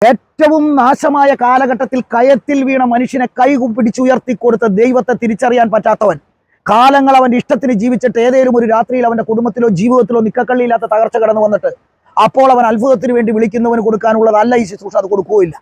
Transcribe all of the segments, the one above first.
ഏറ്റവും നാശമായ കാലഘട്ടത്തിൽ കയത്തിൽ വീണ മനുഷ്യനെ പിടിച്ചുയർത്തിക്കൊടുത്ത ദൈവത്തെ തിരിച്ചറിയാൻ പറ്റാത്തവൻ, കാലങ്ങൾ അവൻ്റെ ഇഷ്ടത്തിന് ജീവിച്ചിട്ട് ഏതെങ്കിലും ഒരു രാത്രിയിൽ അവൻ്റെ കുടുംബത്തിലോ ജീവിതത്തിലോ നിക്കക്കള്ളിയില്ലാത്ത തകർച്ച കടന്നു വന്നിട്ട് അപ്പോൾ അവൻ അത്ഭുതത്തിന് വേണ്ടി വിളിക്കുന്നവന് കൊടുക്കാനുള്ളതല്ല ഈ ശുശ്രൂഷ, അത് കൊടുക്കുകയില്ല.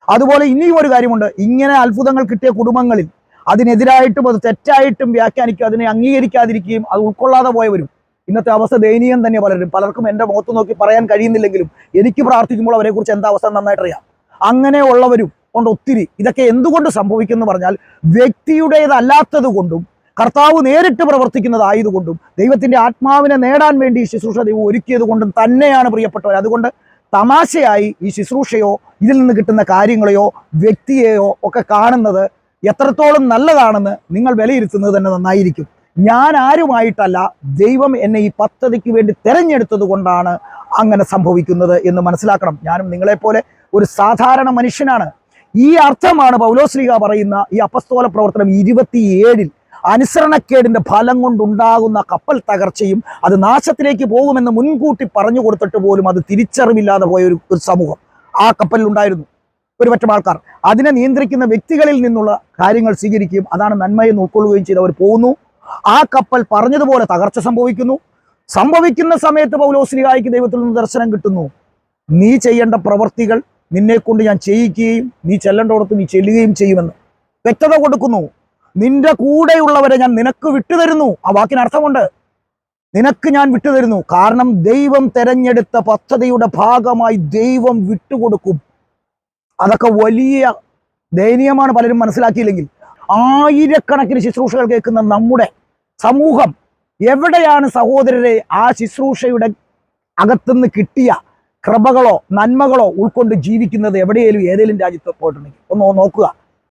അതുപോലെ ഇനിയും ഒരു കാര്യമുണ്ട്, ഇങ്ങനെ അത്ഭുതങ്ങൾ കിട്ടിയ കുടുംബങ്ങളിൽ അതിനെതിരായിട്ടും അത് തെറ്റായിട്ടും വ്യാഖ്യാനിക്കുക, അതിനെ അംഗീകരിക്കാതിരിക്കുകയും അത് ഉൾക്കൊള്ളാതെ പോയവരും ഇന്നത്തെ അവസ്ഥ ദയനീയം തന്നെ. പലർക്കും എൻ്റെ മുഖത്ത് നോക്കി പറയാൻ കഴിയുന്നില്ലെങ്കിലും എനിക്ക് പ്രാർത്ഥിക്കുമ്പോൾ അവരെക്കുറിച്ച് എന്താ അവസ്ഥ നന്നായിട്ടറിയാം. അങ്ങനെയുള്ളവരും കൊണ്ട് ഒത്തിരി. ഇതൊക്കെ എന്തുകൊണ്ട് സംഭവിക്കുന്നു പറഞ്ഞാൽ വ്യക്തിയുടേതല്ലാത്തത് കൊണ്ടും കർത്താവ് നേരിട്ട് പ്രവർത്തിക്കുന്നതായതുകൊണ്ടും ദൈവത്തിൻ്റെ ആത്മാവിനെ നേടാൻ വേണ്ടി ഈ ശുശ്രൂഷ ദൈവം ഒരുക്കിയത് കൊണ്ടും തന്നെയാണ് പ്രിയപ്പെട്ടവർ. അതുകൊണ്ട് തമാശയായി ഈ ശുശ്രൂഷയോ ഇതിൽ നിന്ന് കിട്ടുന്ന കാര്യങ്ങളെയോ വ്യക്തിയെയോ ഒക്കെ കാണുന്നത് എത്രത്തോളം നല്ലതാണെന്ന് നിങ്ങൾ വിലയിരുത്തുന്നത് തന്നെ നന്നായിരിക്കും. ഞാൻ ആരുമായിട്ടല്ല, ദൈവം എന്നെ ഈ പദ്ധതിക്ക് വേണ്ടി തിരഞ്ഞെടുത്തത് കൊണ്ടാണ് അങ്ങനെ സംഭവിക്കുന്നത് എന്ന് മനസ്സിലാക്കണം. ഞാനും നിങ്ങളെപ്പോലെ ഒരു സാധാരണ മനുഷ്യനാണ്. ഈ അർത്ഥമാണ് പൗലോസ്ലീഹ പറയുന്ന ഈ അപ്പസ്തോല പ്രവർത്തനം 27 അനുസരണക്കേടിന്റെ ഫലം കൊണ്ടുണ്ടാകുന്ന കപ്പൽ തകർച്ചയും അത് നാശത്തിലേക്ക് പോകുമെന്ന് മുൻകൂട്ടി പറഞ്ഞു കൊടുത്തിട്ട് പോലും അത് തിരിച്ചറിവില്ലാതെ പോയ ഒരു സമൂഹം ആ കപ്പലിൽ ഉണ്ടായിരുന്നു. ഒരുപറ്റം ആൾക്കാർ അതിനെ നിയന്ത്രിക്കുന്ന വ്യക്തികളിൽ നിന്നുള്ള കാര്യങ്ങൾ സ്വീകരിക്കുകയും അതാണ് നന്മയെന്ന് ഉൾക്കൊള്ളുകയും ചെയ്തവർ പോകുന്നു. ആ കപ്പൽ പറഞ്ഞതുപോലെ തകർച്ച സംഭവിക്കുന്ന സമയത്ത് പൗലോസ്ലീഹായ്ക്ക് ദൈവത്തിൽ നിന്ന് ദർശനം കിട്ടുന്നു. നീ ചെയ്യേണ്ട പ്രവർത്തികൾ നിന്നെ കൊണ്ട് ഞാൻ ചെയ്യിക്കുകയും നീ ചെല്ലേണ്ടോടത്ത് നീ ചെല്ലുകയും ചെയ്യുമെന്ന് വ്യക്തത കൊടുക്കുന്നു. നിന്റെ കൂടെയുള്ളവരെ ഞാൻ നിനക്ക് വിട്ടുതരുന്നു. ആ വാക്കിന് അർത്ഥമുണ്ട്, നിനക്ക് ഞാൻ വിട്ടുതരുന്നു. കാരണം ദൈവം തെരഞ്ഞെടുത്ത പദ്ധതിയുടെ ഭാഗമായി ദൈവം വിട്ടുകൊടുക്കും. അതൊക്കെ വലിയ ദയനീയമാണ്. പലരും മനസ്സിലാക്കിയില്ലെങ്കിൽ ആയിരക്കണക്കിന് ശുശ്രൂഷകൾ കേൾക്കുന്ന നമ്മുടെ സമൂഹം എവിടെയാണ് സഹോദരരെ ആ ശുശ്രൂഷയുടെ അകത്തുനിന്ന് കിട്ടിയ കൃപകളോ നന്മകളോ ഉൾക്കൊണ്ട് ജീവിക്കുന്നത്? എവിടെയെങ്കിലും ഏതെങ്കിലും രാജ്യത്ത് പോയിട്ടുണ്ടെങ്കിൽ ഒന്ന് നോക്കുക.